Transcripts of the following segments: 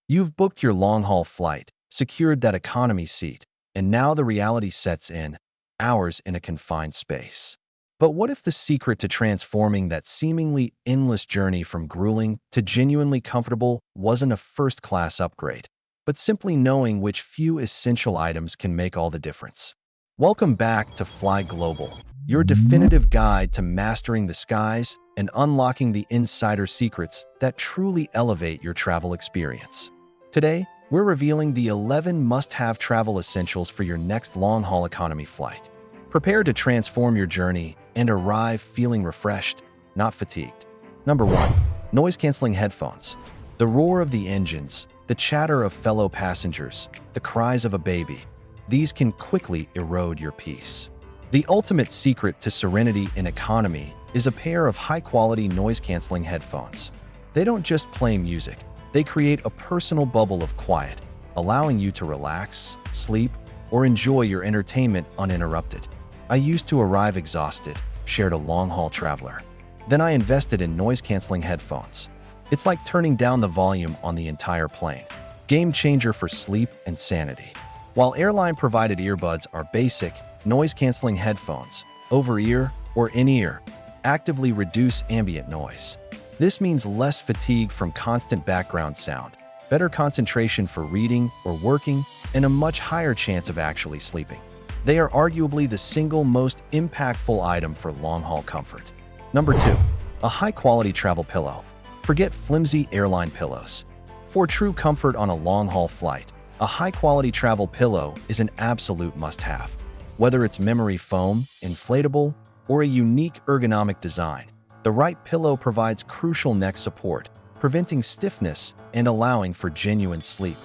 You've booked your long-haul flight, secured that economy seat, and now the reality sets in, hours in a confined space. But what if the secret to transforming that seemingly endless journey from grueling to genuinely comfortable wasn't a first-class upgrade, but simply knowing which few essential items can make all the difference? Welcome back to Fly Global, your definitive guide to mastering the skies and unlocking the insider secrets that truly elevate your travel experience. Today, we're revealing the 11 must-have travel essentials for your next long-haul economy flight. Prepare to transform your journey and arrive feeling refreshed, not fatigued. Number 1. Noise-canceling headphones. The roar of the engines, the chatter of fellow passengers, the cries of a baby. These can quickly erode your peace. The ultimate secret to serenity in economy is a pair of high-quality noise-canceling headphones. They don't just play music, they create a personal bubble of quiet, allowing you to relax, sleep, or enjoy your entertainment uninterrupted. I used to arrive exhausted, shared a long-haul traveler. Then I invested in noise-canceling headphones. It's like turning down the volume on the entire plane. Game changer for sleep and sanity. While airline-provided earbuds are basic, noise-canceling headphones, over-ear or in-ear, actively reduce ambient noise. This means less fatigue from constant background sound, better concentration for reading or working, and a much higher chance of actually sleeping. They are arguably the single most impactful item for long-haul comfort. Number 2. A high-quality travel pillow. Forget flimsy airline pillows. For true comfort on a long-haul flight, a high-quality travel pillow is an absolute must-have. Whether it's memory foam, inflatable, or a unique ergonomic design, the right pillow provides crucial neck support, preventing stiffness and allowing for genuine sleep,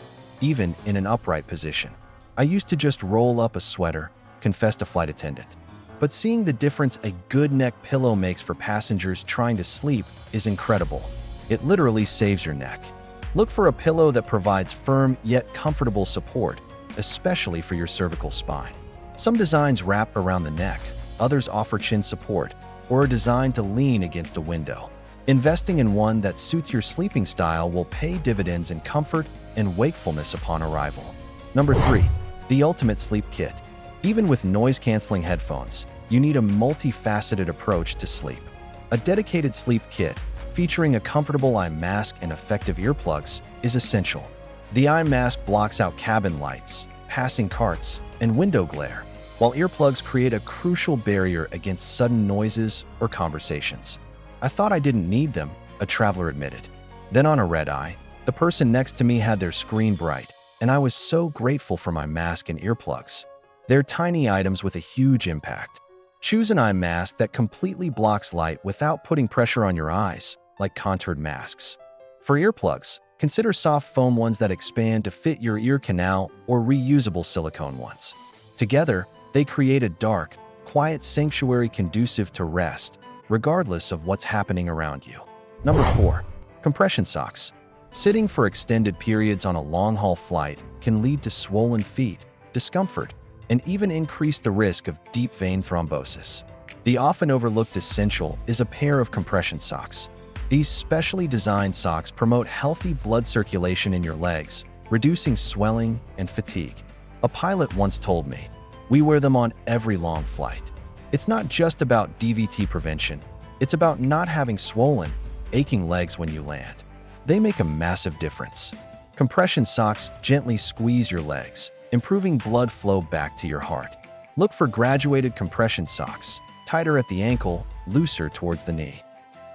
even in an upright position. I used to just roll up a sweater, confessed a flight attendant. But seeing the difference a good neck pillow makes for passengers trying to sleep is incredible. It literally saves your neck. Look for a pillow that provides firm yet comfortable support, especially for your cervical spine. Some designs wrap around the neck, others offer chin support, or are designed to lean against a window. Investing in one that suits your sleeping style will pay dividends in comfort and wakefulness upon arrival. Number 3. The ultimate sleep kit. Even with noise-canceling headphones, you need a multifaceted approach to sleep. A dedicated sleep kit, featuring a comfortable eye mask and effective earplugs, is essential. The eye mask blocks out cabin lights, passing carts, and window glare, while earplugs create a crucial barrier against sudden noises or conversations. I thought I didn't need them, a traveler admitted. Then on a red-eye, the person next to me had their screen bright, and I was so grateful for my mask and earplugs. They're tiny items with a huge impact. Choose an eye mask that completely blocks light without putting pressure on your eyes, like contoured masks. For earplugs, consider soft foam ones that expand to fit your ear canal or reusable silicone ones. Together, they create a dark, quiet sanctuary conducive to rest, regardless of what's happening around you. Number 4. Compression socks. Sitting for extended periods on a long-haul flight can lead to swollen feet, discomfort, and even increase the risk of deep vein thrombosis. The often overlooked essential is a pair of compression socks. These specially designed socks promote healthy blood circulation in your legs, reducing swelling and fatigue. A pilot once told me, "We wear them on every long flight." It's not just about DVT prevention, it's about not having swollen, aching legs when you land. They make a massive difference. Compression socks gently squeeze your legs, improving blood flow back to your heart. Look for graduated compression socks, tighter at the ankle, looser towards the knee.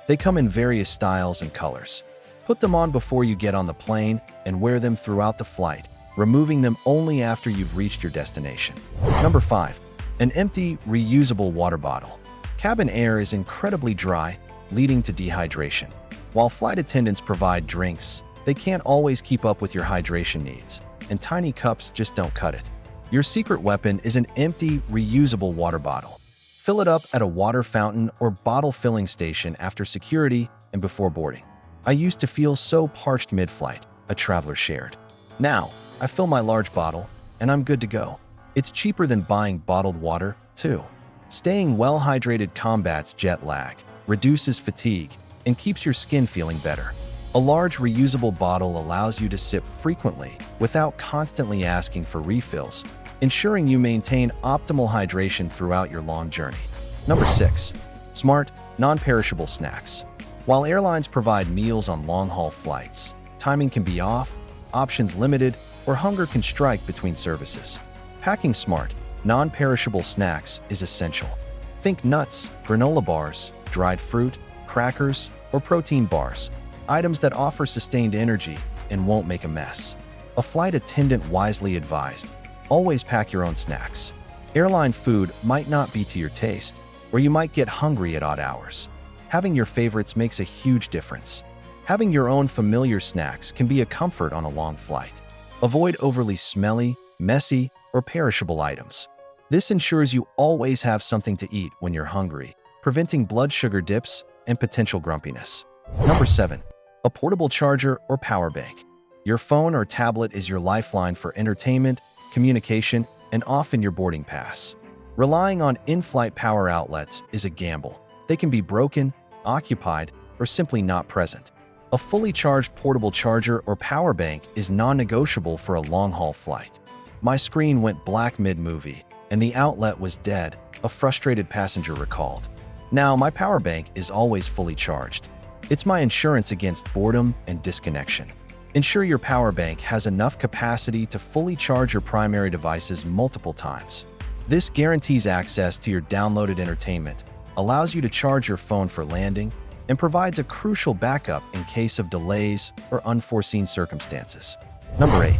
They come in various styles and colors. Put them on before you get on the plane and wear them throughout the flight, removing them only after you've reached your destination. Number 5. An empty, reusable water bottle. Cabin air is incredibly dry, leading to dehydration. While flight attendants provide drinks, they can't always keep up with your hydration needs, and tiny cups just don't cut it. Your secret weapon is an empty, reusable water bottle. Fill it up at a water fountain or bottle filling station after security and before boarding. I used to feel so parched mid-flight, a traveler shared. Now, I fill my large bottle, and I'm good to go. It's cheaper than buying bottled water, too. Staying well-hydrated combats jet lag, reduces fatigue, and keeps your skin feeling better. A large reusable bottle allows you to sip frequently without constantly asking for refills, ensuring you maintain optimal hydration throughout your long journey. Number 6. Smart, non-perishable snacks. While airlines provide meals on long-haul flights, timing can be off, options limited, or hunger can strike between services. Packing smart, non-perishable snacks is essential. Think nuts, granola bars, dried fruit, crackers, or protein bars, items that offer sustained energy and won't make a mess. A flight attendant wisely advised, always pack your own snacks. Airline food might not be to your taste, or you might get hungry at odd hours. Having your favorites makes a huge difference. Having your own familiar snacks can be a comfort on a long flight. Avoid overly smelly, messy, or perishable items. This ensures you always have something to eat when you're hungry, preventing blood sugar dips and potential grumpiness. Number 7. A portable charger or power bank. Your phone or tablet is your lifeline for entertainment, communication, and often your boarding pass. Relying on in-flight power outlets is a gamble. They can be broken, occupied, or simply not present. A fully charged portable charger or power bank is non-negotiable for a long-haul flight. My screen went black mid-movie, and the outlet was dead, a frustrated passenger recalled. Now, my power bank is always fully charged. It's my insurance against boredom and disconnection. Ensure your power bank has enough capacity to fully charge your primary devices multiple times. This guarantees access to your downloaded entertainment, allows you to charge your phone for landing, and provides a crucial backup in case of delays or unforeseen circumstances. Number 8.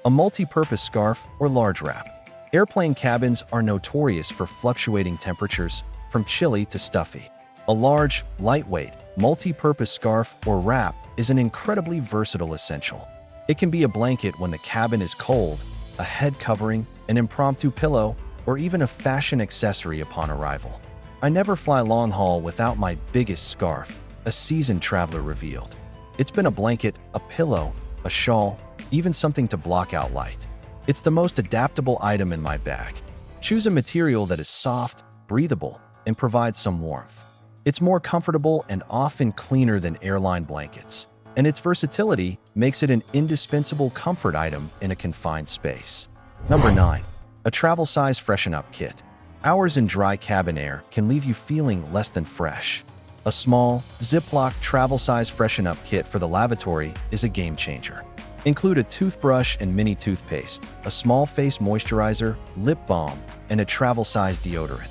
A multi-purpose scarf or large wrap. Airplane cabins are notorious for fluctuating temperatures, from chilly to stuffy. A large, lightweight, multi-purpose scarf or wrap is an incredibly versatile essential. It can be a blanket when the cabin is cold, a head covering, an impromptu pillow, or even a fashion accessory upon arrival. I never fly long haul without my biggest scarf, a seasoned traveler revealed. It's been a blanket, a pillow, a shawl, even something to block out light. It's the most adaptable item in my bag. Choose a material that is soft, breathable, and provides some warmth. It's more comfortable and often cleaner than airline blankets, and its versatility makes it an indispensable comfort item in a confined space. Number 9. A travel-size freshen-up kit. Hours in dry cabin air can leave you feeling less than fresh. A small, Ziploc travel-size freshen-up kit for the lavatory is a game-changer. Include a toothbrush and mini toothpaste, a small face moisturizer, lip balm, and a travel-size deodorant.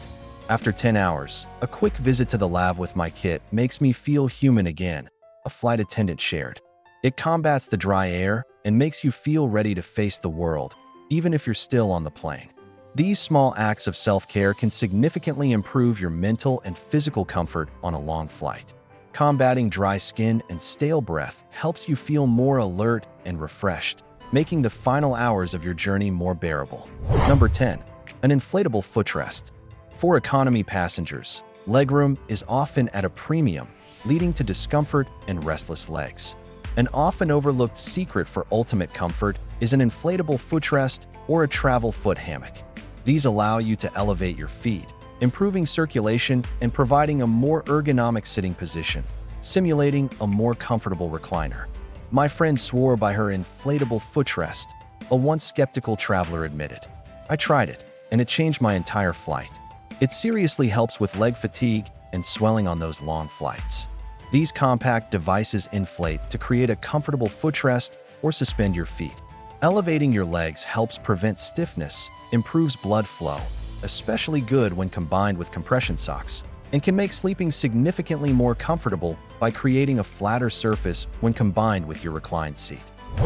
After 10 hours, a quick visit to the lav with my kit makes me feel human again, a flight attendant shared. It combats the dry air and makes you feel ready to face the world, even if you're still on the plane. These small acts of self-care can significantly improve your mental and physical comfort on a long flight. Combating dry skin and stale breath helps you feel more alert and refreshed, making the final hours of your journey more bearable. Number 10. An inflatable footrest. For economy passengers, legroom is often at a premium, leading to discomfort and restless legs. An often overlooked secret for ultimate comfort is an inflatable footrest or a travel foot hammock. These allow you to elevate your feet, improving circulation and providing a more ergonomic sitting position, simulating a more comfortable recliner. My friend swore by her inflatable footrest, a once skeptical traveler admitted. I tried it, and it changed my entire flight. It seriously helps with leg fatigue and swelling on those long flights. These compact devices inflate to create a comfortable footrest or suspend your feet. Elevating your legs helps prevent stiffness, improves blood flow, especially good when combined with compression socks, and can make sleeping significantly more comfortable by creating a flatter surface when combined with your reclined seat.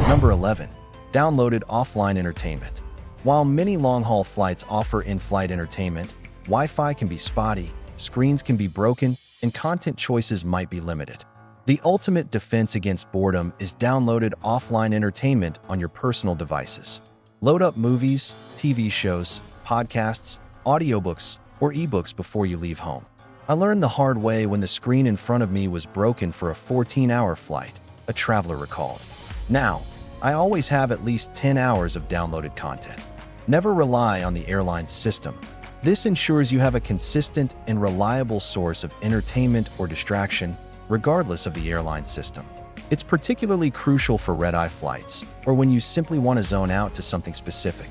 Number 11. Downloaded offline entertainment. While many long-haul flights offer in-flight entertainment, Wi-Fi can be spotty, screens can be broken, and content choices might be limited. The ultimate defense against boredom is downloaded offline entertainment on your personal devices. Load up movies, TV shows, podcasts, audiobooks, or ebooks before you leave home. I learned the hard way when the screen in front of me was broken for a 14-hour flight, a traveler recalled. Now, I always have at least 10 hours of downloaded content. Never rely on the airline's system. This ensures you have a consistent and reliable source of entertainment or distraction, regardless of the airline system. It's particularly crucial for red-eye flights, or when you simply want to zone out to something specific.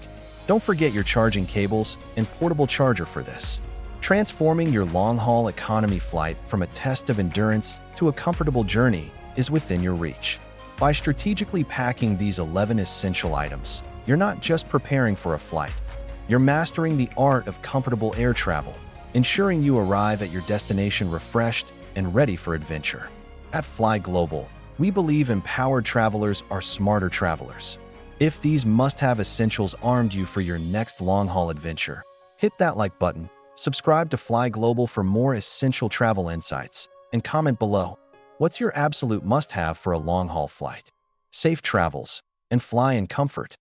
Don't forget your charging cables and portable charger for this. Transforming your long-haul economy flight from a test of endurance to a comfortable journey is within your reach. By strategically packing these 11 essential items, you're not just preparing for a flight. You're mastering the art of comfortable air travel, ensuring you arrive at your destination refreshed and ready for adventure. At Fly Global, we believe empowered travelers are smarter travelers. If these must-have essentials armed you for your next long-haul adventure, hit that like button, subscribe to Fly Global for more essential travel insights, and comment below. What's your absolute must-have for a long-haul flight? Safe travels, and fly in comfort.